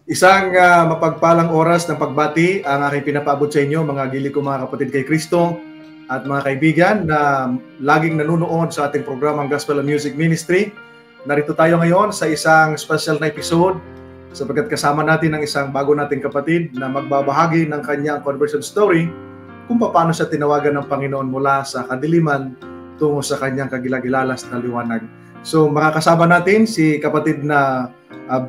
Isang mapagpalang oras ng pagbati ang aking pinapaabot sa inyo, mga gili ko, mga kapatid kay Kristo at mga kaibigan na laging nanonood sa ating programang Gospel and Music Ministry. Narito tayo ngayon sa isang special na episode sapagkat kasama natin ang isang bago nating kapatid na magbabahagi ng kanyang conversion story kung paano siya tinawagan ng Panginoon mula sa kadiliman tungo sa kanyang kagilagilalas na liwanag. So makakasama natin si kapatid na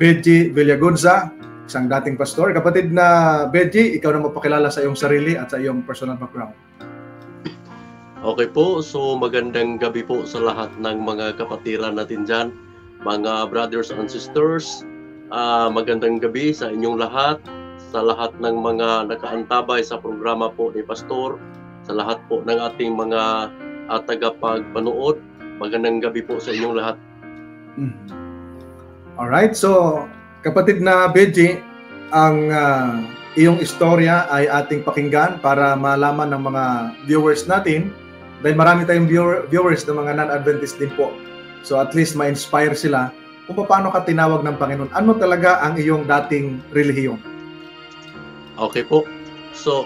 Benji Villagonza, isang dating pastor. Kapatid na Benji, ikaw na mapakilala sa iyong sarili at sa iyong personal background. Okay po, so magandang gabi po sa lahat ng mga kapatiran natin dyan, mga brothers and sisters. Magandang gabi sa inyong lahat, sa lahat ng mga nakaantabay sa programa po ni Pastor, sa lahat po ng ating mga tagapagpanood. Magandang gabi po sa inyong lahat. Alright, so kapatid na Benji, ang iyong istorya ay ating pakinggan para malaman ng mga viewers natin, dahil marami tayong viewers ng mga non-Adventist din po. So at least ma-inspire sila kung paano ka tinawag ng Panginoon. Ano talaga ang iyong dating relihiyon? Okay po. So,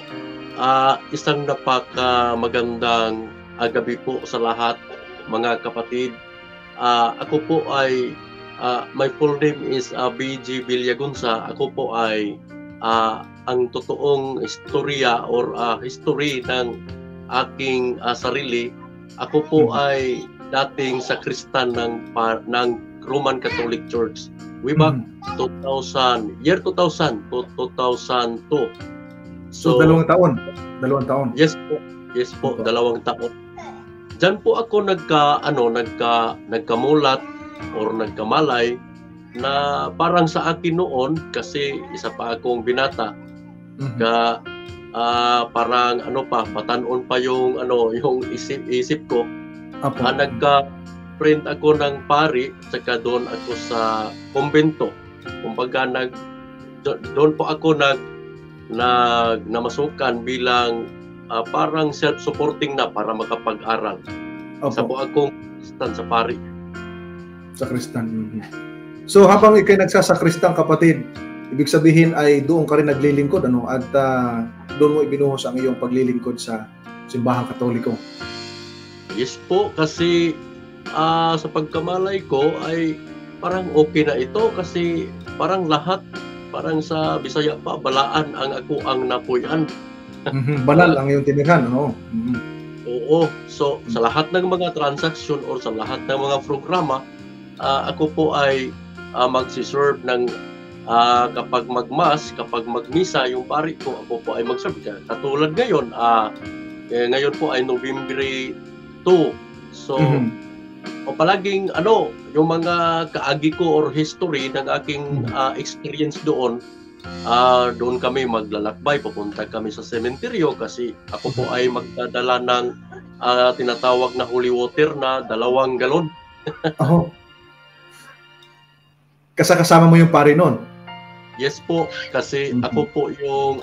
isang magandang gabi po sa lahat, mga kapatid. Ako po ay my full name is BG Villagonza. Ako po ay ang totoong istorya or history ng aking sarili. Ako po ay dating sakristan ng Roman Catholic Church way back 2000 to 2002. So dalawang taon. Yes po, 2 taon. Diyan po ako nagkamulat or nagkamalay na parang sa akin noon, kasi isa pa akong binata, parang patanon pa yung isip ko. Nagka-print ako ng pari, saka doon ako sa kumbento. Kumbaga doon po ako namasukan bilang parang self-supporting na para makapag-aral. Isa po akong sa pari. Sakristan. So habang ikay nagsasakristan, kapatid, ibig sabihin ay doon ka rin naglilingkod, at doon mo ibinuhos ang iyong paglilingkod sa simbahang Katoliko. Yes po, kasi sa pagkamalay ko ay parang okay na ito, kasi parang lahat, parang sa Bisaya pa, balaan ang ako ang napuyan. Banal ang iyong tinirhan, no? Oo. So sa lahat ng mga transaksyon or sa lahat ng mga programa, ako po ay magsiserve ng kapag magmas, kapag magmisa yung pari ko, ako po ay magserve. Katulad ngayon, ngayon po ay November 2. So, palaging yung mga kaagi ko or history ng aking experience doon, doon kami maglalakbay, pupunta kami sa sementeryo kasi ako po ay magdadala ng tinatawag na holy water na 2 galon. Kasama mo yung pari noon? Yes po, kasi ako po yung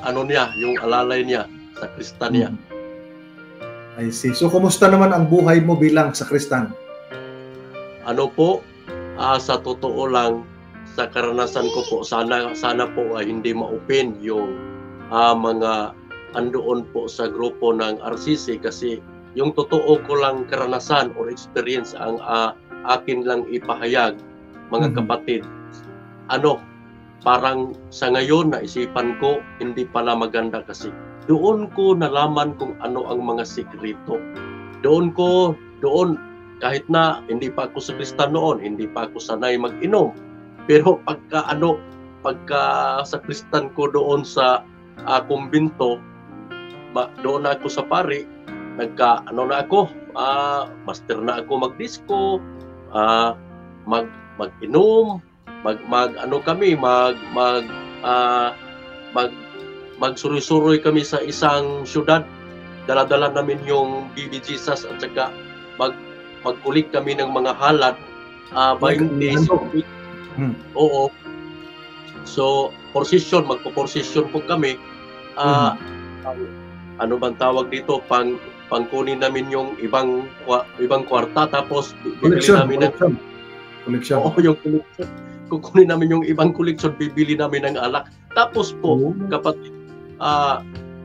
yung alalay niya, sakristan niya. I see. So kumusta naman ang buhay mo bilang sakristan? Sa totoo lang, sa karanasan ko po, sana po ay hindi ma-open yung mga andoon po sa grupo ng RCC, kasi yung totoo ko lang karanasan or experience ang akin lang ipahayag, mga kapatid. Parang sa ngayon naisipan ko hindi pala maganda, kasi doon ko nalaman kung ano ang mga sikreto. Doon kahit na hindi pa ako sakristan noon, hindi pa ako sanay mag-inom, pero pagka sakristan ko doon sa kumbento, doon ako sa pari, master na ako mag-disco, mag-inom, magsuroy-suroy kami sa isang syudad. Dala-dala namin yung BB Jesus at saka magkulik kami ng mga halad 20 days. Oo. So, magpo-procession po kami. Ano bang tawag dito? Pangkunin namin yung ibang kwarta, tapos bibili namin ng collection. Oo, yung collection. kukunin namin yung ibang collection, bibili namin ng alak. Tapos po, kapatid,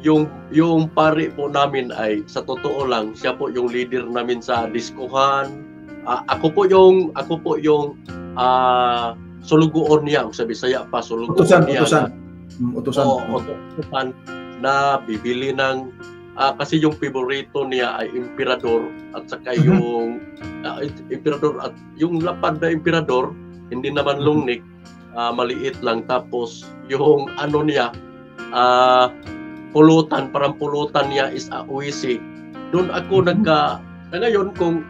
yung pare po namin ay sa totoo lang, siya po yung leader namin sa diskuhan. Ako po yung sulugoon niya, sa Bisaya pa, sulugoon niya. Utusan na bibili ng kasi yung favorito niya ay emperador at saka yung emperador at yung lapad na emperador hindi naman lungnik, maliit lang, tapos yung ano niya pulutan, parang pulutan niya is uwisi. Doon ako ngayon kung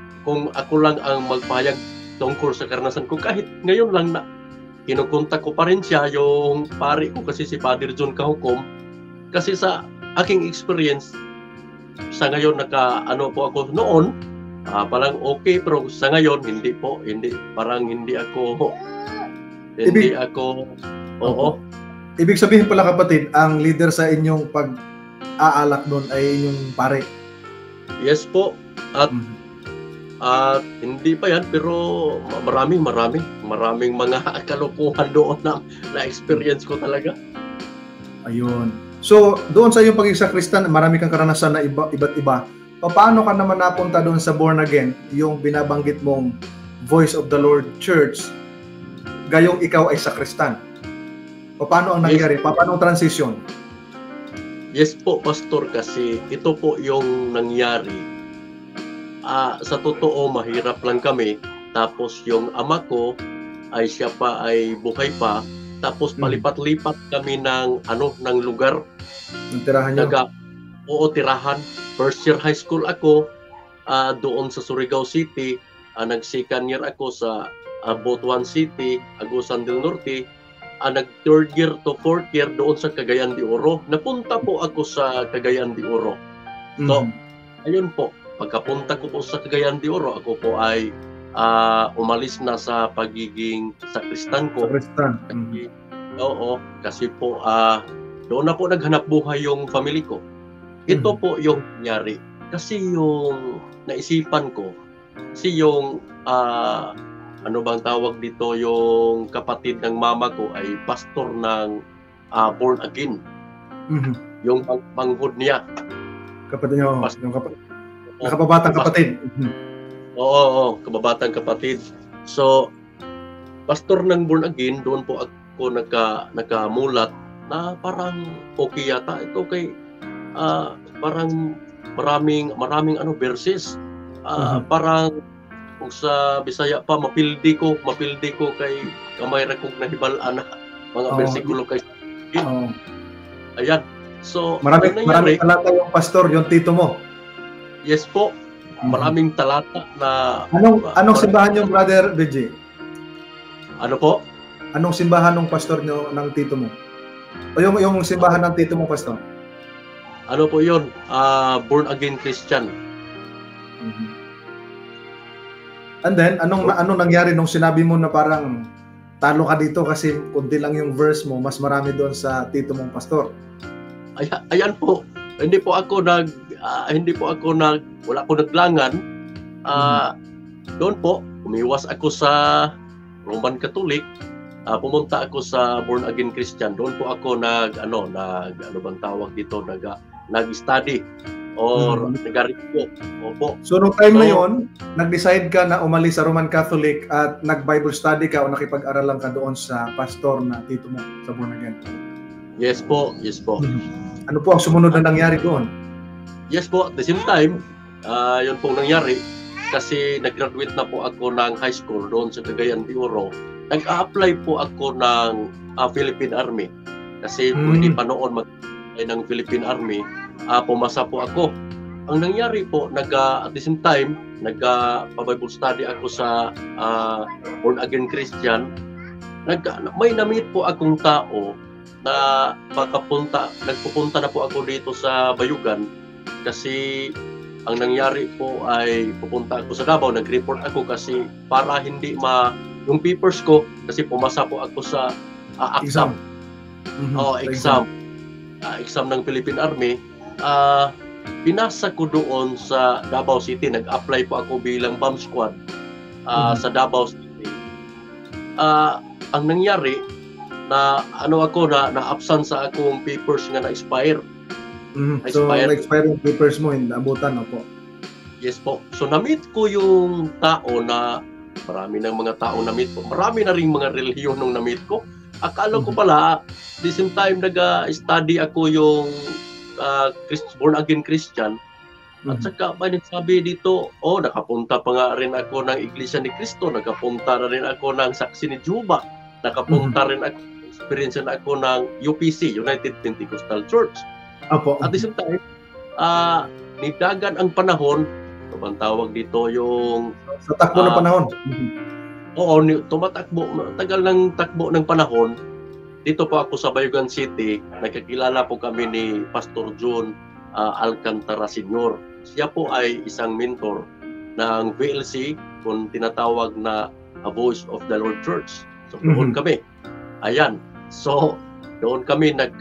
ako lang ang magpahayag tungkol sa karanasan ko, kahit ngayon lang na kinukontak ko pa rin siya, yung pare ko kasi si Father John Kahukom, kasi sa aking experience sa ngayon ano po ako noon, parang okay, pero sa ngayon hindi parang hindi ako oo. Ibig sabihin pala, kapatid, ang leader sa inyong pag-aalak doon ay inyong pare. Yes po. At hindi pa yan, pero maraming mga kalokohan doon na experience ko talaga. Ayun. So, doon sa iyong pagiging sakristan, marami kang karanasan na iba't iba. Paano ka naman napunta doon sa born again, yung binabanggit mong Voice of the Lord Church, gayong ikaw ay sakristan? Paano ang nangyari? Paano ang transition? Yes po, Pastor, kasi ito po yung nangyari. Sa totoo, mahirap lang kami. Tapos yung ama ko ay siya pa ay buhay pa. Tapos palipat-lipat kami ng lugar. Ang tirahan niyo? Tirahan. First year high school ako doon sa Surigao City. Nag-second year ako sa Butuan City, Agusan del Norte. Nag-third year to fourth year doon sa Cagayan de Oro. Napunta po ako sa Cagayan de Oro. So, ayun po. Pagkapunta ko po sa Cagayan de Oro, ako po ay umalis na sa pagiging sakristan ko. Sakristan. Oo, kasi po doon na po naghanap buhay yung family ko. Ito po yung nangyari. Kasi yung naisipan ko, yung ano bang tawag dito, yung kapatid ng mama ko ay pastor ng born again. Yung panghod niya. Kapatid niyo, nakababatang kapatid. Oo, kababatang kapatid. So, pastor ng born again, doon po ako nakamulat na parang okay yata ito kay parang maraming verses. Parang kung sa Bisaya pa mapildi ko kay kamay ra kog nahibalaan na mga bersikulo kay ayan. So, maraming talata yung pastor, yung tito mo. Yes po. Maraming talata na... Anong simbahan yung Brother BG? Ano po? Anong simbahan ng pastor nyo, ng tito mo? O yung simbahan ng tito mo, pastor? Ano po yun? Born Again Christian. And then, anong nangyari nung sinabi mo na parang talo ka dito kasi kunti lang yung verse mo, mas marami doon sa tito mong pastor? Ayan po. Hindi po ako wala ko naglangan. Doon po, umiwas ako sa Roman Catholic. Pumunta ako sa Born Again Christian. Doon po ako ano bang tawag dito, nag-study or nag-review. Opo. So, nung time na yon, nag-decide ka na umalis sa Roman Catholic at nag-Bible study ka o nakipag-aralan ka doon sa pastor na tito mo sa Born Again? Yes po. Ano po ang sumunod na nangyari doon? Yes po, at the same time, yun pong nangyari kasi nag-graduate na po ako ng high school doon sa Cagayan de Oro. Nag-a-apply po ako ng Philippine Army kasi pwede pa noon mag-apply ng Philippine Army. Pumasa po ako. Ang nangyari po, at the same time, nag-Bible study ako sa Born Again Christian. May na-meet po akong tao na nagpupunta na po ako dito sa Bayugan kasi ang nangyari po ay pupunta ako sa Davao, nag-report ako kasi para hindi yung papers ko kasi pumasa po ako sa exam. Exam ng Philippine Army. Pinasa ko doon sa Davao City, nag-apply po ako bilang bomb squad sa Davao City. ang nangyari na ako na absent sa akong papers nga na-expire. So, na-expire yung papers mo, hindi abutan, po. Yes po. So, na-meet ko yung tao na, marami ng mga tao na-meet ko. Marami na rin mga relihiyon nung na-meet ko. Akala ko pala, the same time nag-study ako yung born again Christian. At saka sabi dito, nakapunta pa nga rin ako ng Iglesia ni Cristo, nakapunta na rin ako ng Saksi ni Jehovah, nakapunta rin ako, experience na ako ng UPC, United Pentecostal Church. Apo. At the same time, nidagan ang panahon, ang tawag dito yung... Sa takbo ng panahon. Oo, tumatakbo, tagal ng takbo ng panahon. Dito po ako sa Bayugan City, nagkakilala po kami ni Pastor John Alcantara Sr. Siya po ay isang mentor ng VLC, kung tinatawag na A Voice of the Lord Church. So doon kami. Ayan. So doon kami nag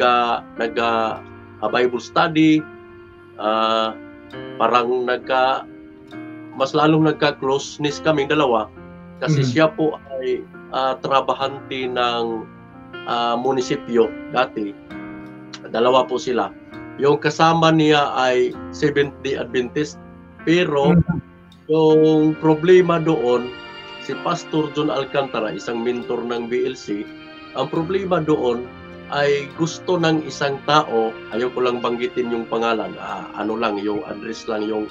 Bible study, parang mas lalong nagka-closeness kaming dalawa kasi siya po ay trabahante ng munisipyo dati. Dalawa po sila. Yung kasama niya ay Seventh-day Adventist, pero yung problema doon, si Pastor John Alcantara, isang mentor ng BLC, ang problema doon ay gusto ng isang tao, ayaw ko lang banggitin yung pangalan, yung address lang, yung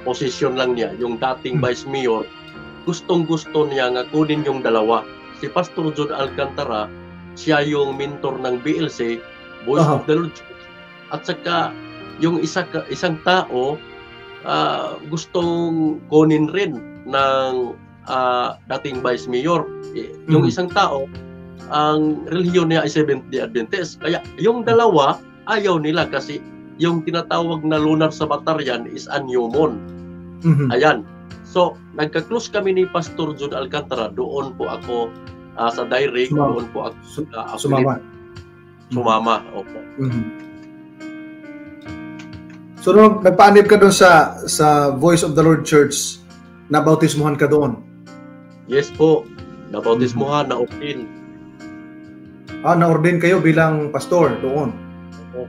position lang niya, yung dating Vice Mayor, gustong-gusto niya nga kunin yung dalawa. Si Pastor John Alcantara, siya yung mentor ng BLC, Voice of the Lord, at saka yung isang tao gustong kunin rin ng dating Vice Mayor. Yung isang tao, ang relihiyon niya ay Seventh-day Adventist. Kaya yung dalawa, ayaw nila kasi yung tinatawag na lunar Sabbatarian is a new moon. Ayan. So, nagka-close kami ni Pastor John Alcantara. Doon po ako sa direct. Doon po ako sumama. Opo. So, nung nagpaanib ka doon sa Voice of the Lord Church, nabautismuhan ka doon? Yes po. Nabautismuhan, na-ordain. Na-ordain kayo bilang pastor doon? Opo.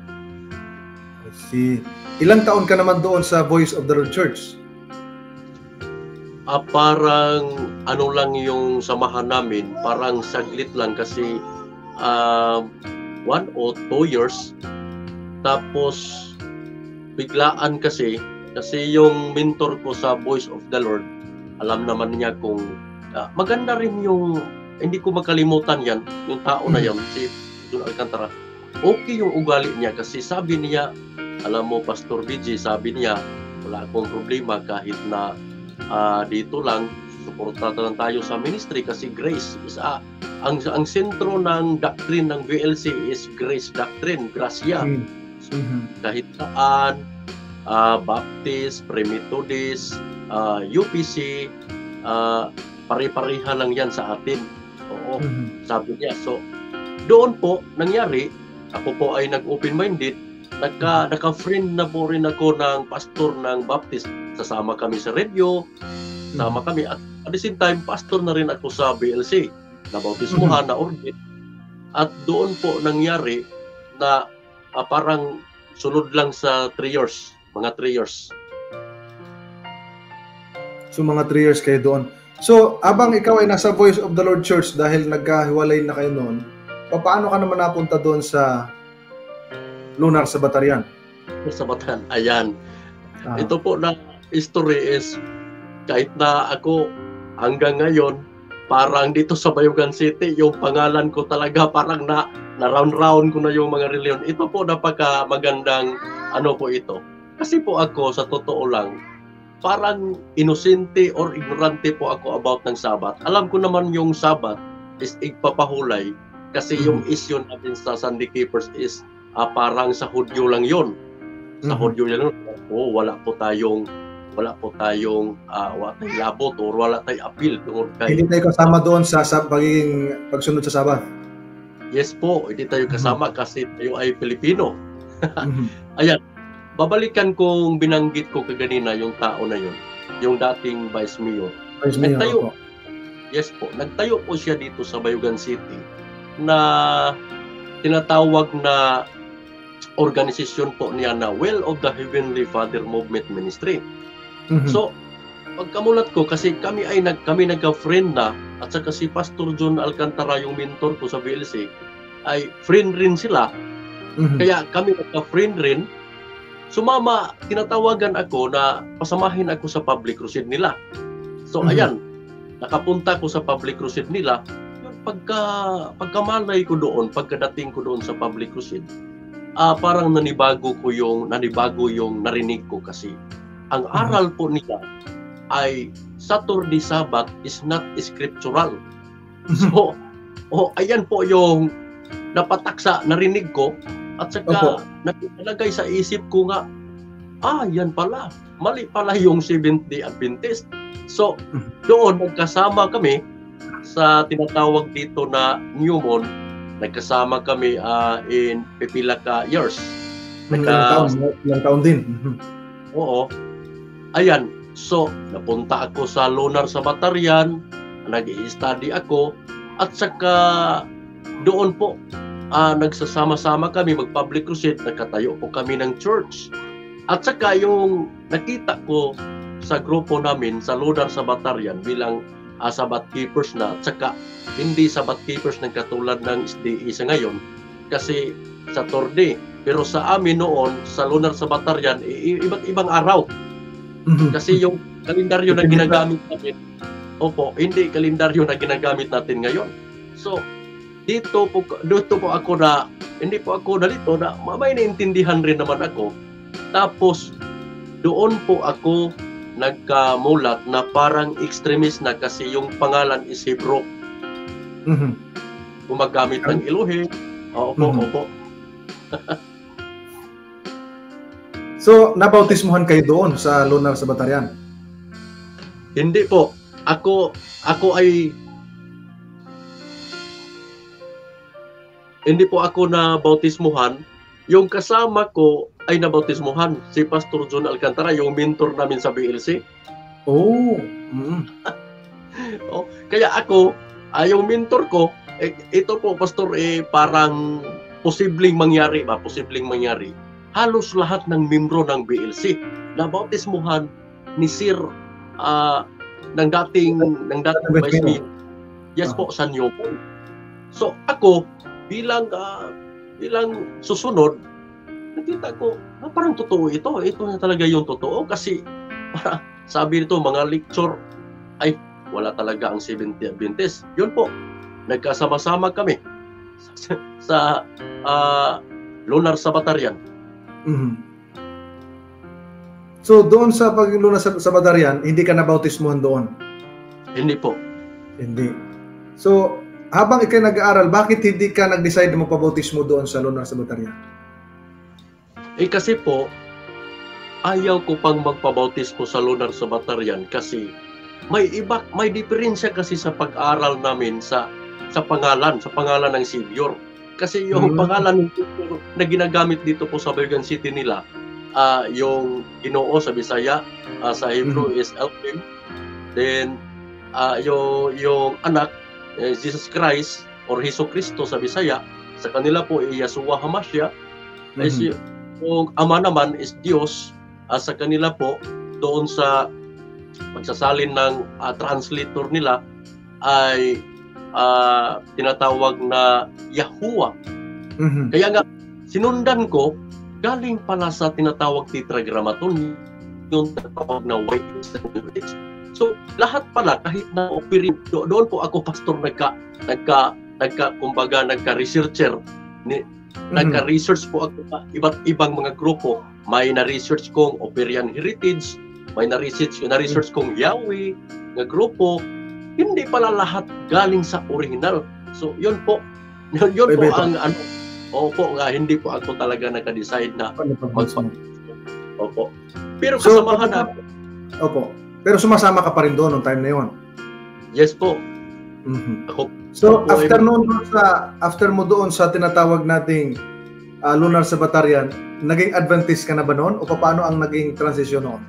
Ilang taon ka naman doon sa Voice of the Lord Church? Parang lang yung samahan namin, parang saglit lang kasi 1 o 2 years. Tapos biglaan kasi yung mentor ko sa Voice of the Lord, alam naman niya kung maganda rin yung, hindi ko makalimutan yan, yung tao na yan, si John Alcantara. Okay yung ugali niya kasi sabi niya, alam mo Pastor BG, sabi niya, wala akong problema kahit na dito lang, suportado lang tayo sa ministry kasi grace is ang sentro ng doctrine ng VLC is grace doctrine, gracia. Kahit saan, Baptist, Pre-Methodist, UPC, pare-pareha lang yan sa atin. Oo, sabi niya. So, doon po nangyari, ako po ay nag-open-minded, naka-friend na po rin ako ng pastor ng Baptist. Sasama kami sa radio, sama kami. At the same time, pastor na rin ako sa BLC. Nabautismuhan, na-ordain. At doon po nangyari na parang sunod lang sa 3 years. Mga 3 years. So, mga 3 years kayo doon. So, abang ikaw ay nasa Voice of the Lord Church dahil nagkahiwalay na kayo noon, paano ka naman napunta doon sa Lunar Sabbatarian? Sabbatarian, ayan. Ito po na history is, kahit na ako hanggang ngayon, parang dito sa Bayugan City, yung pangalan ko talaga parang na round-round ko na yung mga reliyon. Ito po napaka magandang po ito. Kasi po ako, sa totoo lang, parang inosente or ignorante po ako about ng Sabat. Alam ko naman yung Sabat is igpapahulay kasi yung issue natin sa Sunday Keepers is parang sa Hudyo lang yon. Sa Hudyo lang yun. Wala po tayong labot or wala tayong appeal. Hindi tayo kasama doon sa pagiging pagsunod sa Sabat? Yes po, hindi tayo kasama kasi tayo ay Pilipino. Ayan, babalikan kong binanggit ko kaganina yung tao na yun, yung dating Vice Mayor. Vice Mayor, Yes po, nagtayo po siya dito sa Bayugan City na tinatawag na organisasyon po niya na Well of the Heavenly Father Movement Ministry. So, pagkamulat ko, kasi kami nagka-friend na, at saka si Pastor John Alcantara, yung mentor ko sa VLC, ay friend rin sila. Kaya kami nagka-friend rin. Sumama, tinatawagan ako na pasamahin ako sa public crusade nila. So, ayan, nakapunta ko sa public crusade nila. Pagkamalay ko doon, pagkadating ko doon sa public crusade, parang nanibago yung narinig ko kasi ang aral po nila ay Saturday Sabbath is not scriptural. So, ayan po yung napatak sa narinig ko at saka nalagay sa isip ko nga, yan pala, mali pala yung Seventh-day Adventist. So, doon nagkasama kami sa tinatawag dito na New Moon. Nagkasama kami in pipila ka years. Ilang taon din. Oo. Ayan. So, napunta ako sa Lunar sa Batarian, nag-i-study ako, at saka doon po, nagsasama-sama kami, mag-public crusade, nagkatayo po kami ng church. At saka yung nakita ko sa grupo namin sa Lunar sa Batarian bilang Sabbath keepers na, at saka hindi Sabbath keepers ng katulad ng SDE sa ngayon kasi Saturday, pero sa amin noon sa Lunar sa Batarian iba't ibang araw kasi yung kalendaryo na ginagamit natin hindi kalendaryo na ginagamit natin ngayon. So dito po ako na hindi po ako nalito na may naintindihan rin naman ako, tapos doon po ako nagkamulat na parang extremist na kasi yung pangalan is Hebrew. Gumagamit ng Elohim. Opo. So, nabautismuhan kayo doon sa Lunar sa Batarian? Hindi po. Ako ay hindi po ako na bautismuhan. Yung kasama ko ay nabautismuhan, si Pastor John Alcantara, yung mentor namin sa BLC. Kaya ako, yung mentor ko, ito po, Pastor, parang posibleng mangyari. Halos lahat ng membro ng BLC nabautismuhan ni Sir ng dating Vice Mayor. Yes po, sa New Moon. So ako, bilang susunod, nakita ko, parang totoo ito. Ito na talaga yung totoo kasi sabi nito, mga lecture, ay wala talaga ang Seventh-day Adventist. Yun po, nagkasama-sama kami sa Lunar sa Batarian. So doon sa Lunar sa Batarian, hindi ka nabautismuhan doon? Hindi po. Hindi. So, habang ikay nag-aaral, bakit hindi ka nag-decide na magpabautismo doon sa Lunar sa Batarian? Kasi po, ayaw ko pang magpabautismo sa Lunar sa Batarian kasi may diferensya kasi sa pag-aral namin sa pangalan ng Savior. Kasi yung pangalan na ginagamit dito po sa Bayugan City nila, yung Ginoo sa Bisaya, sa Hebrew is Elohim. Then yung anak, Jesus Christ or Hesus Kristo sa Bisaya, sa kanila po Yahshua HaMashiach. Yung ama naman is Diyos, sa kanila po doon sa pagsasalin ng translator nila ay tinatawag na Yahuwah. Kaya nga sinundan ko, galing pala sa tinatawag Tetragrammaton, yung tinatawag na White. So lahat pala, kahit na doon po ako, Pastor, nagka-researcher, nagka-research po ako sa iba't ibang mga grupo. May na-research kong Operian Heritage, may na-research kong Yahweh na grupo. Hindi pala lahat galing sa original. So yun po ang hindi po ako talaga naka-decide na Opo. Pero kasamahan na. Opo. Pero sumasama ka pa rin doon noong time na yon? Yes po. So after mo doon sa tinatawag nating Lunar sa Batarian, naging Adventist ka na ba noon o paano ang naging transition noon?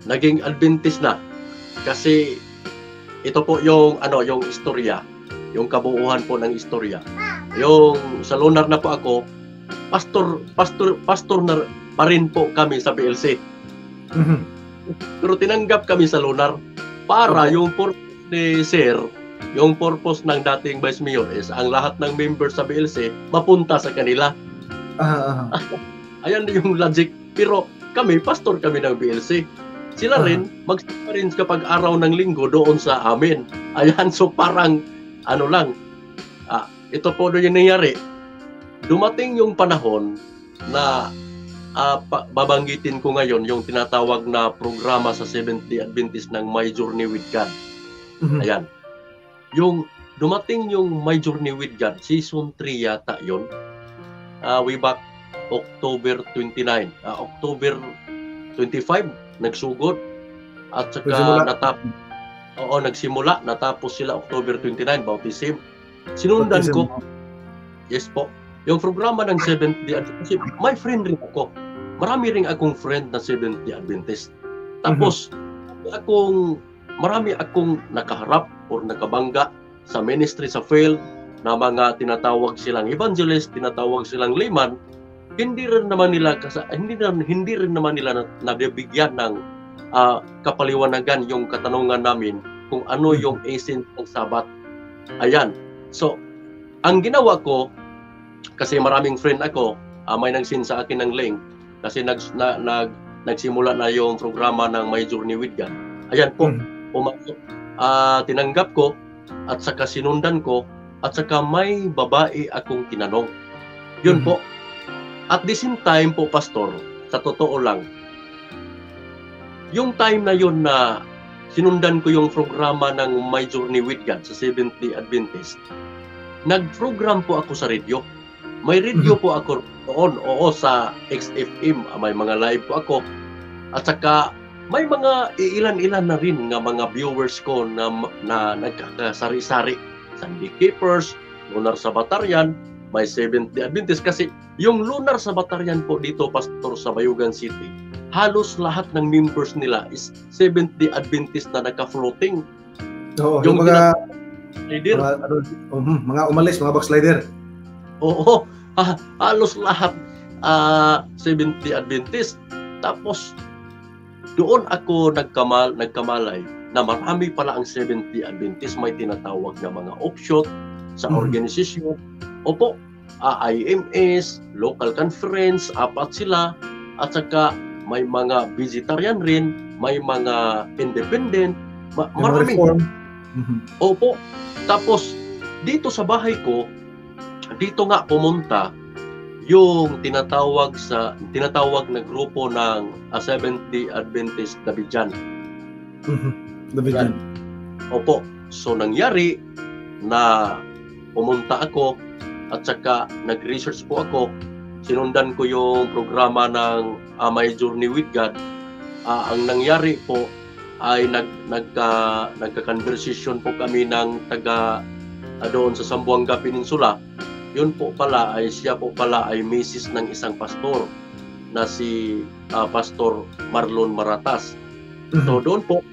Naging Adventist na kasi ito po yung yung istorya, yung kabuuan po ng istorya. Yung sa lunar na po ako, pastor na pa rin po kami sa PLC. Pero tinanggap kami sa lunar para yung purpose ni Sir, yung purpose ng dating Vice Mayor is ang lahat ng members sa PLC mapunta sa kanila. Ayan yung logic. Pero kami, pastor kami ng PLC. Sila rin, magsimba rin kapag araw ng linggo doon sa amin. Ayan, so parang, ito po yung nangyari. Dumating yung panahon na babanggitin ko ngayon yung tinatawag na programa sa Seventh-day Adventist ng My Journey with God. Ayan. Yung dumating yung My Journey with God, season 3 yata yun. Way back October 29. October 25, nagsugod. At saka nagsimula. Natapos sila October 29, bautism. Sinundan ko. Yes po. Yung programa ng Seventh-day Adventist, my friend rin ako. Marami rin akong friend na Seventh-day Adventist. Tapos, marami akong nakaharap or nakabangga sa ministry sa field na mga tinatawag silang evangelist, tinatawag silang layman. Hindi rin naman nila nabibigyan ng kapaliwanagan yung katanungan namin kung ano yung essence ng Sabat. Ayan. So, ang ginawa ko, kasi maraming friend ako, may nag-send sa akin ng link kasi nagsimula na yung programa ng My Journey with God. Ayan po, pumasok. Tinanggap ko at saka sinundan ko at saka may babae akong tinanong. Yun po. At the same time po, Pastor, sa totoo lang, yung time na yun na sinundan ko yung programa ng My Journey with God sa Seventh-day Adventist, nag-program po ako sa radio. May radio po ako noon, sa XFM, may mga live po ako. At saka may mga ilan-ilan na rin nga mga viewers ko na nagkakasari-sari. Sunday Keepers, Lunar sa Batarian, may Seventh-day Adventist. Kasi yung Lunar sa Batarian po dito, Pastor, sa Bayugan City, halos lahat ng members nila is Seventh-day Adventist na naka-floating. Yung mga umalis, mga backslider. Oo, halos lahat Seventh-day Adventist. Tapos doon ako nagkamalay na marami pala ang Seventh-day Adventist, may tinatawag na mga offshoot sa organisasyon. Opo, IMS, local conference, 4 sila, at saka may mga vegetarian rin, may mga independent, marami. Opo. Tapos dito sa bahay ko, dito nga pumunta yung tinatawag na grupo ng Seventh-day Adventist Davidjan. Davidjan. Opo. So nangyari na pumunta ako at saka nag-research po ako. Sinundan ko yung programa ng My Journey with God. Ang nangyari po ay nagka-conversation po kami ng taga doon sa Zamboanga Peninsula. Yun po pala ay siya po pala ay misis ng isang pastor na si Pastor Marlon Maratas. So doon po,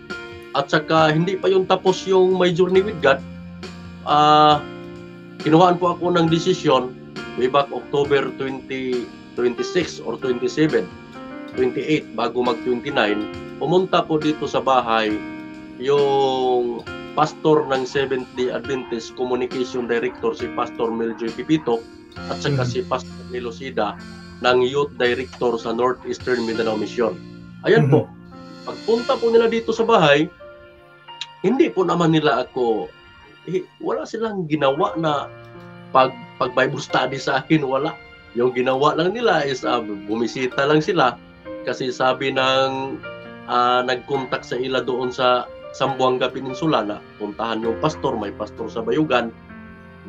at saka hindi pa yung tapos yung My Journey with God, kinuhaan po ako ng desisyon way back October 26 or 27, 28 bago mag-29, pumunta po dito sa bahay yung pastor ng Seventh-day Adventist Communication Director, si Pastor Meljoy Pipito, at saka si Pastor Melosida ng Youth Director sa Northeastern Mindanao Mission. Ayan po, pagpunta po nila dito sa bahay, hindi po naman nila ako, wala silang ginawa na pag-Bible study sa akin, wala. Yung ginawa lang nila is bumisita lang sila kasi sabi ng nag-contact sa ila doon sa Zamboanga Peninsula na puntahan yung pastor, may pastor sa Bayugan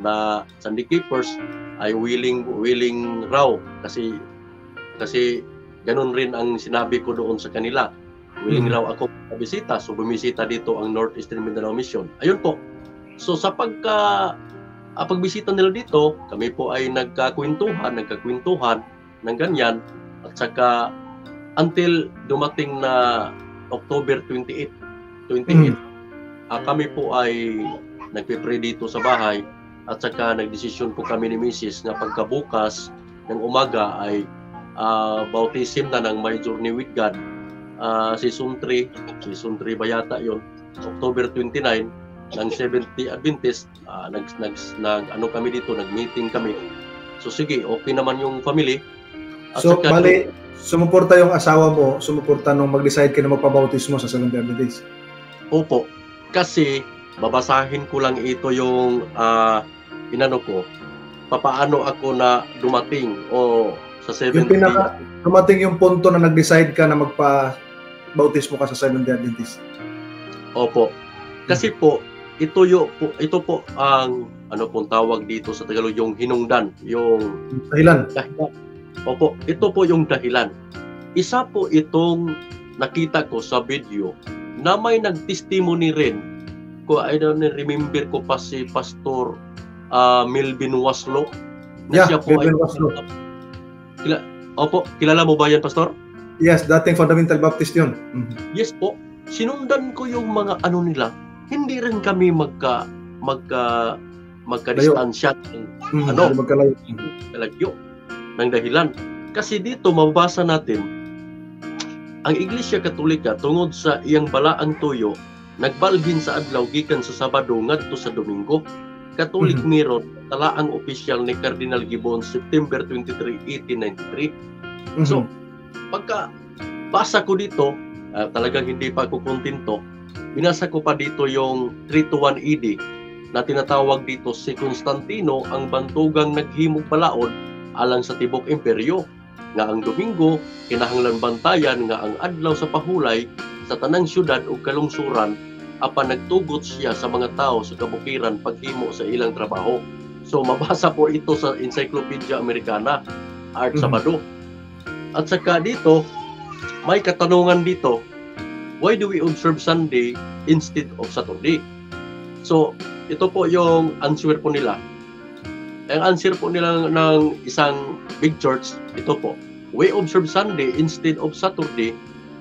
na Sunday Keepers ay willing raw kasi ganun rin ang sinabi ko doon sa kanila. Willing raw ako bisita, so bumisita dito ang Northeastern Mindanao Mission. Ayun po. So sa pagbisita nila dito, kami po ay nagkakwentuhan ng ganyan, at saka until dumating na October 28. kami po ay nagpe-pray dito sa bahay at saka nagdesisyon po kami ni Mrs. na pagkabukas ng umaga ay bautism na ng My Journey with God. Season 3 ba yata yun? October 29 ng 70 Adventist, ano kami dito, nag-meeting kami. So sige, okay naman yung family. At So, saka, bali, sumuporta yung asawa mo, sumuporta nung mag-decide ka na magpabautismo sa Seventh-day Adventist. opo, kasi babasahin ko lang ito yung inano ko, papaano ako na dumating o sa Yung 70. dumating yung punto na nag-decide ka na magpa-bautismo ka sa Seventh-day Adventist. Opo. Kasi po ito po ang ano pong tawag dito sa Tagalog, yung hinungdan, yung Dahilan. dahilan. Opo, ito po yung dahilan. Isa po itong nakita ko sa video na may nag-testimony rin. I don't remember ko pa si Pastor Melvin Waslo. Yeah, Siya po Melvin Waslo. Opo, kilala mo ba yan, Pastor? Yes, dating Fundamental Baptist yun. Yes po. Sinundan ko yung mga ano nila. Hindi rin kami magka-distansya ano? Magkalayo. Kalagyo ng dahilan. Kasi dito mababasa natin ang Iglesia Katolika tungod sa iyang balaang tuyo nagbalhin sa adlaw gikan sa Sabado ngadto sa Domingo. Catholic Mirror, talaang opisyal ni Cardinal Gibbon, September 23, 1893. So, pagka basa ko dito, talagang hindi pa ako kontento. Binasa ko pa dito yung 321 AD na tinatawag dito si Constantino ang bantugang naghimog balaod alang sa tibok imperyo nga ang Domingo kinahanglan bantayan nga ang adlaw sa pahulay sa tanang syudad ug kalungsuran apan nagtugot siya sa mga tao sa kabukiran paghimo sa ilang trabaho. So mabasa po ito sa Encyclopedia Americana, Art Sabado. At saka dito may katanungan dito, why do we observe Sunday instead of Saturday? So ito po yung answer po nila. Ang answer po nila ng isang big church, ito po. We observe Sunday instead of Saturday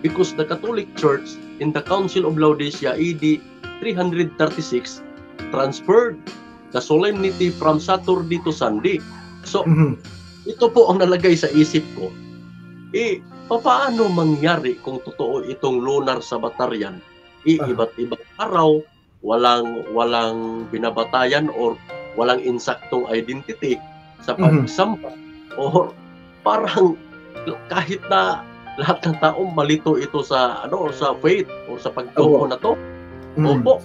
because the Catholic Church in the Council of Laodicea AD 336 transferred the solemnity from Saturday to Sunday. So, ito po ang nalagay sa isip ko. Paano mangyari kung totoo itong lunar Sabbatarian? Iba't ibang araw, walang binabatayan or walang insaktong identity sa pagsamba or parang kahit na lahat ng tao malito ito sa sa faith o sa pagtuo na to. Opo.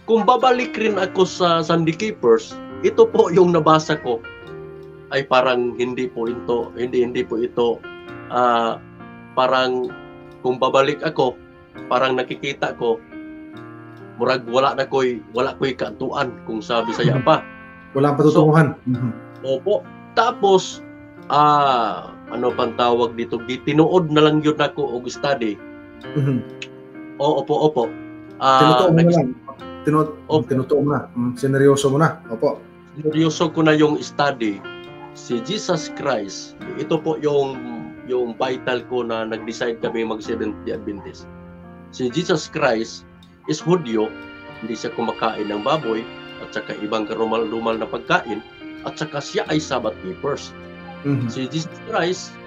Kung babalik rin ako sa Sunday Keepers, ito po yung nabasa ko ay parang hindi po ito parang kung babalik ako, parang nakikita ko murag wala ko'y kaantuan kung sa Bisaya pa. Walang patutunguhan. Opo. Tapos ano pang tawag dito? Tinuod na lang yun ako og study. Opo. Tinutuo mo na. Sineryoso mo na. Opo. Sineryoso ko na yung study. Si Jesus Christ, ito po yung vital ko na nag-decide kami mag Seventh-day Adventist. Si Jesus Christ is Hudyo, hindi siya kumakain ng baboy at saka ibang karumal-dumal na pagkain at saka siya ay Sabbath keepers. Si Jesus Christ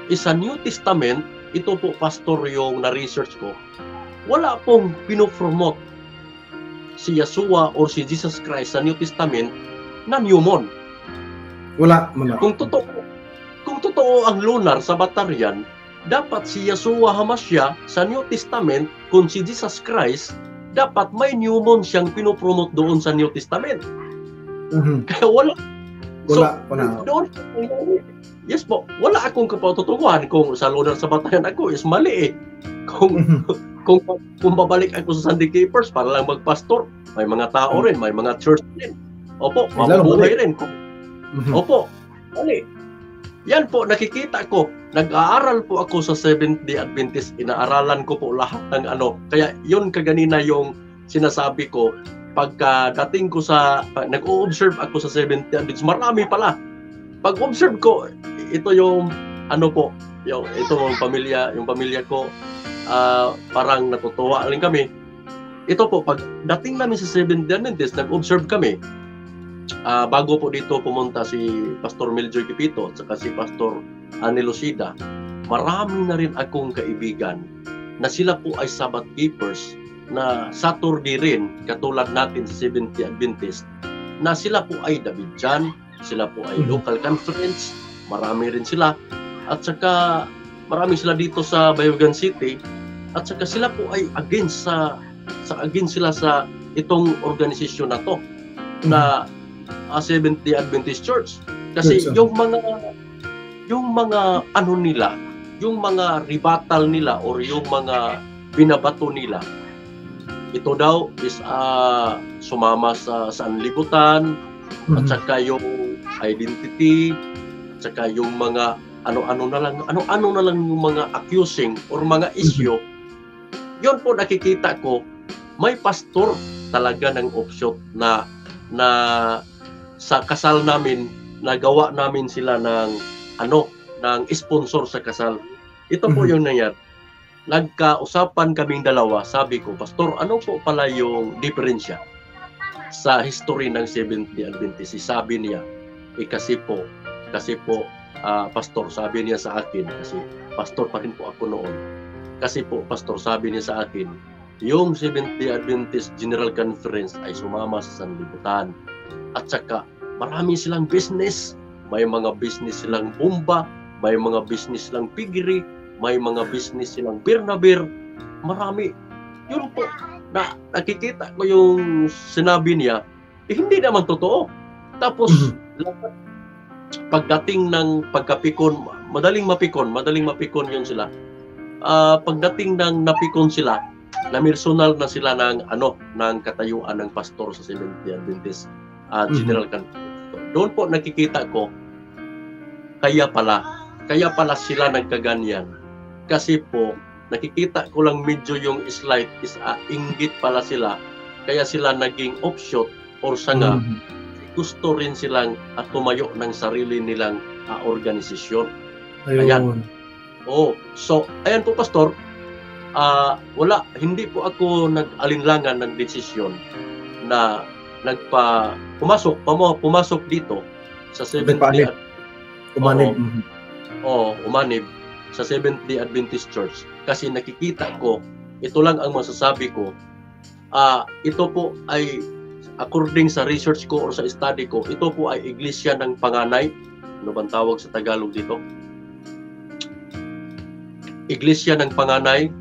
is a New Testament. Ito po, pastor, yung na-research ko. Wala pong pinopromote si Yeshua or si Jesus Christ sa New Testament na newmon. Wala. Kung totoo ang lunar Sabbatarian, dapat si Yeshua Hamashiach sa New Testament, kung si Jesus Christ, dapat may newmon siyang pinopromote doon sa New Testament. Kaya wala. Doon, yes po, wala akong kapatutunguhan kung sa lunar Sabbatarian ako is mali eh. Kung babalik ako sa Sunday Keepers para lang magpastor, may mga tao rin, may mga church din. Opo, mabubuhay rin. Opo, mali. Yan po, nakikita ko. Nag-aaral po ako sa Seventh-day Adventist. Inaaralan ko po lahat ng ano. Kaya yun kaganina yung sinasabi ko. Pagka dating ko nag-o-observe ako sa Seventh-day Adventist, marami pala. Pag-observe ko, ito yung ano po, yung pamilya ko, parang natutuwa rin kami. ito po, pag dating namin sa Seventh-day Adventist, nag-observe kami. Bago po dito pumunta si Pastor Meljoy Kipito at saka si Pastor Ani Lucida, marami na rin akong kaibigan na sila po ay Sabbath keepers, na Saturday rin, katulad natin sa Seventh-day Adventist, na sila po ay Davidian, sila po ay local conference, marami rin sila, at saka marami sila dito sa Bayugan City, at saka sila po ay against sila sa itong organisasyon na to, na Seventh-day Adventist Church. Kasi yung mga ano nila, yung mga rebuttal nila or yung mga binabato nila, ito daw is sumama sa sanlibutan, at saka yung identity, at saka yung mga ano-ano na lang yung mga accusing or mga issue. Yun po nakikita ko, may pastor talaga ng offshoot na sa kasal namin, nagawa namin sila ng sponsor sa kasal. Ito po yung nangyari. Nagkausapan kaming dalawa, sabi ko, Pastor, ano po pala yung diferensya sa history ng Seventh-day Adventist? Sabi niya, kasi po, Pastor, sabi niya sa akin, kasi pastor pa rin po ako noon. Kasi po, Pastor, sabi niya sa akin, yung Seventh-day Adventist General Conference ay sumama sa sanlibutan. At saka, marami silang business. May mga business silang bomba, may mga business silang piggery, may mga business silang beer. Marami. Yun po, na nakikita ko yung sinabi niya, hindi naman totoo. Tapos, pagdating ng pagkapikon, madaling mapikon yun sila. Pagdating ng napikon sila, namirsunal na sila ng katayuan ng pastor sa Seventh-day Adventist General Conference. Doon po nakikita ko, kaya pala sila nagkaganyan. Kasi po, nakikita ko lang medyo yung slide is inggit pala sila. Kaya sila naging offshoot or sanga. Gusto rin silang tumayo ng sarili nilang organisasyon. Ayan. So, ayan po, Pastor. Hindi po ako nag-alinlangan ng desisyon na pumasok dito sa Seventh-day umanib sa Seventh-day Adventist Church, kasi nakikita ko, ito lang ang masasabi ko, ito po ay according sa research ko or sa study ko, ito po ay iglesia ng panganay. Ano bang tawag sa Tagalog dito? Iglesia ng panganay,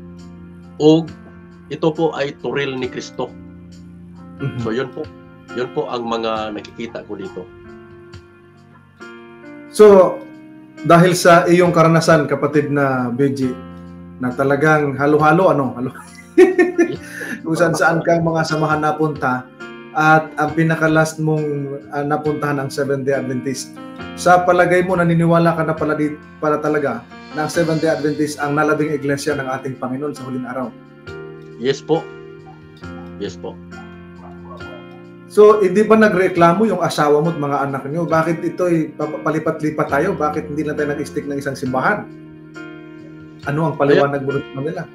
o ito po ay turil ni Kristo. So yun po ang mga nakikita ko dito. So, dahil sa iyong karanasan, kapatid na Benji, na talagang halo-halo, kung saan kang mga samahan napunta, at ang pinaka-last mong napuntahan ang Seventh-day Adventist, sa palagay mo, naniniwala ka na pala talaga na ang Seventh-day Adventist ang nalabing iglesia ng ating Panginoon sa huling araw? Yes po. So, hindi ba nagreklamo yung asawa mo at mga anak niyo? Bakit ito'y palipat-lipat tayo? Bakit hindi na tayo nag-stick ng isang simbahan? Ano ang paliwanag mo nila?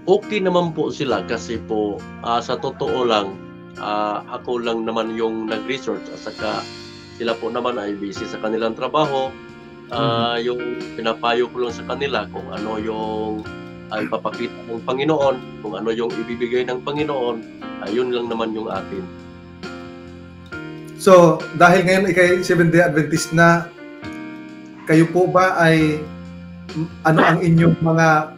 Okay naman po sila, kasi po sa totoo lang, ako lang naman yung nag-research, at saka sila po naman ay busy sa kanilang trabaho. Yung pinapayo ko lang sa kanila kung ano yung ipapakita ng Panginoon, kung ano yung ibibigay ng Panginoon, yun lang naman yung atin. So, dahil ngayon ikay Seventh-day Adventist na, kayo po ba ay ano ang inyong mga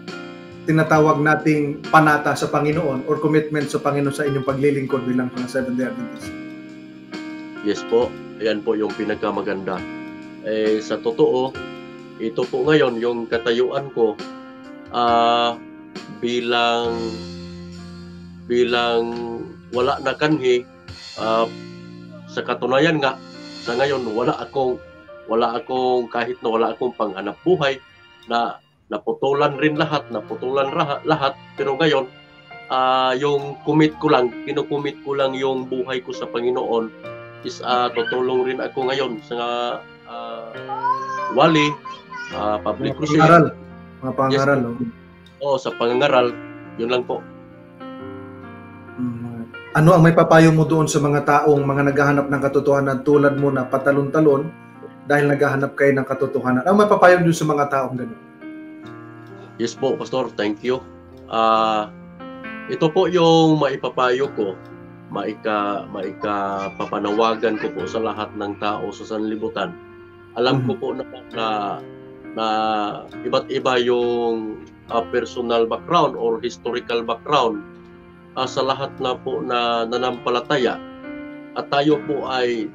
tinatawag nating panata sa Panginoon or commitment sa Panginoon sa inyong paglilingkod bilang mga Seventh-day Adventist? Yes po, ayan po yung pinakamaganda. Sa totoo, ito po ngayon yung katayuan ko bilang wala na kanhi. Sa katunayan nga, sa ngayon wala akong kahit na wala akong panghanap buhay, na naputulan lahat, pero ngayon yung kinukumit ko lang yung buhay ko sa Panginoon is tutulong rin ako ngayon sa wali, public crusade, mga pangaral. sa pangangaral, yun lang po. Ano ang may papayo mo doon sa mga taong mga naghahanap ng katotohanan tulad mo na patalon-talon dahil naghahanap kayo ng katotohanan? Ano may papayo doon sa mga taong gano'n? Yes po, Pastor. Thank you. Ito po yung maipapayo ko, maikapapanawagan ko po sa lahat ng tao sa sanlibutan. Alam ko po na iba't iba yung personal background or historical background sa lahat na po na nanampalataya, at tayo po ay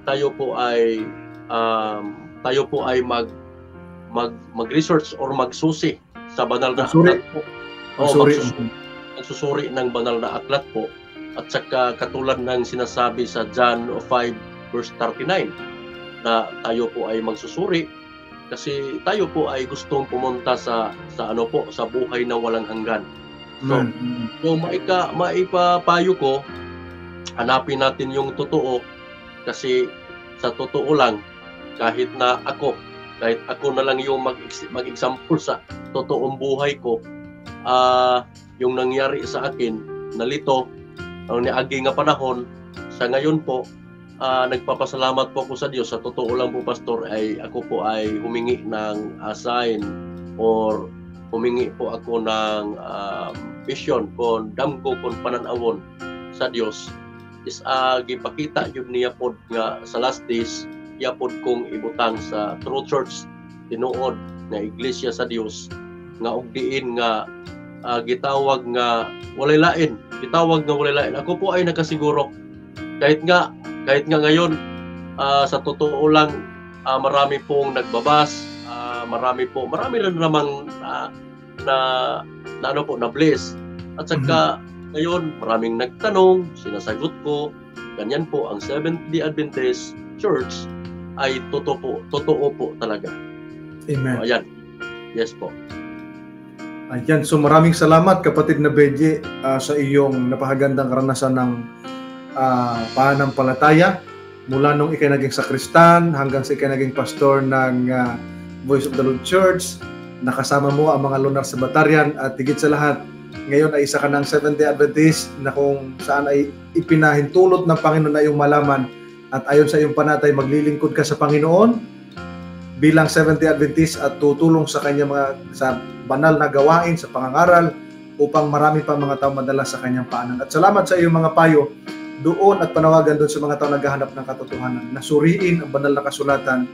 mag-research or magsusi sa banal na aklat po. Magsusuri ng banal na aklat po, at saka katulad ng sinasabi sa John 5 verse 39 na tayo po ay magsusuri kasi tayo po ay gustong pumunta sa buhay na walang hanggan. So, maipapayo ko, hanapin natin yung totoo, kasi sa totoo lang, kahit ako na lang yung mag-example sa totoong buhay ko, yung nangyari sa akin, nalito, ang niagi nga panahon, sa ngayon po, nagpapasalamat po ako sa Diyos. Sa totoo lang po, Pastor, ako po ay humingi ng sign or humingi po ako ng vision kon damgo kon pananawon sa Dios is gipakita yun niya pod nga sa last days iya pod kong ibutang sa true church tinuod nga iglesia sa Dios nga og diin nga gitawag nga walay lain, ako po ay nakasiguro kahit nga ngayon sa totoo lang marami pong nagbabas, marami rin namang na bless. At saka ngayon maraming nagtanong, sinasagot ko, ganyan po ang Seventh-day Adventist Church ay totoo po talaga. Amen. So, ayan. Yes po. Ayan, so maraming salamat kapatid na Benji sa iyong napakagandang karanasan ng pananampalataya mula nung ikay naging sakristan hanggang sa ikay naging pastor ng Voice of the Lord Church. Nakasama mo ang mga lunar sa Batarian at higit sa lahat, ngayon ay isa ka ng Seventh-day Adventist na kung saan ay ipinahintulot ng Panginoon na iyong malaman at ayon sa iyong panatay maglilingkod ka sa Panginoon bilang Seventh-day Adventist at tutulong sa kanya sa banal na gawain, sa pangangaral upang marami pang mga tao madala sa kanyang paanan. At salamat sa iyong mga payo doon at panawagan doon sa mga tao naghahanap ng katotohanan na suriin ang banal na kasulatan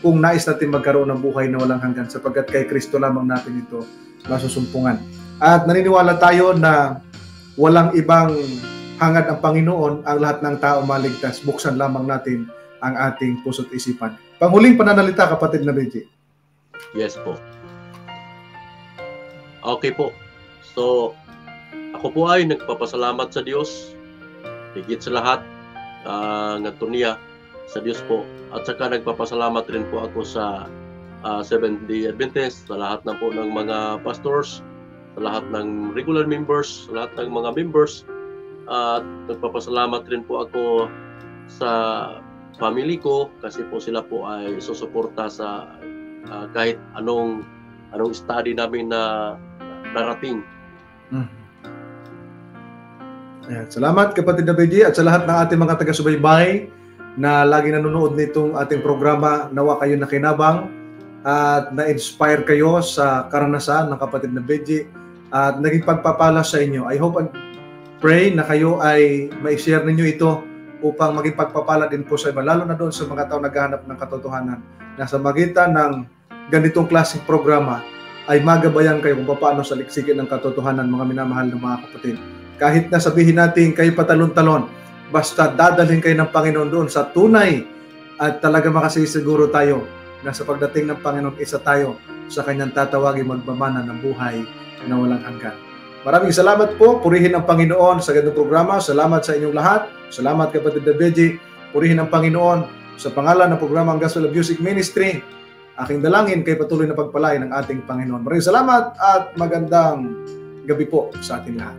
kung nais natin magkaroon ng buhay na walang hanggan sapagkat kay Kristo lamang natin ito masusumpungan. At naniniwala tayo na walang ibang hangad ang Panginoon, ang lahat ng tao maligtas. Buksan lamang natin ang ating puso't isipan. Panghuling pananalita, kapatid na Benji. Yes po. Okay po. So, ako po ay nagpapasalamat sa Diyos. Higit sa lahat, nagtuniya sa Diyos po. At saka nagpapasalamat rin po ako sa Seventh-day Adventist, sa lahat na po ng mga pastors, sa lahat ng regular members, sa lahat ng mga members. At nagpapasalamat rin po ako sa family ko kasi po sila po ay susuporta sa kahit anong study namin na narating. Ayan. Salamat kapatid na Benji at sa lahat ng ating mga taga-subaybay na lagi nanonood nitong ating programa. Nawa kayo nakinabang at na-inspire kayo sa karanasan ng kapatid na Benji at naging pagpapala sa inyo. I hope and pray na kayo ay ma-share ninyo ito upang maging pagpapala din po sa iba, lalo na doon sa mga tao naghahanap ng katotohanan na sa magitan ng ganitong klaseng programa ay magabayan kayo kung paano saliksikin ng katotohanan, mga minamahal na mga kapatid. Kahit na sabihin natin kayo patalon-talon, basta dadalhin kayo ng Panginoon doon sa tunay at talaga makasisiguro tayo na sa pagdating ng Panginoon isa tayo sa kanyang tatawagin magmamana ng buhay na walang hanggan. Maraming salamat po. Purihin ang Panginoon sa ganitong programa. Salamat sa inyong lahat. Salamat kapatid na Benji. Purihin ang Panginoon sa pangalan ng programa ang Gospel of Music Ministry. Aking dalangin kay patuloy na pagpalain ng ating Panginoon. Maraming salamat at magandang gabi po sa ating lahat.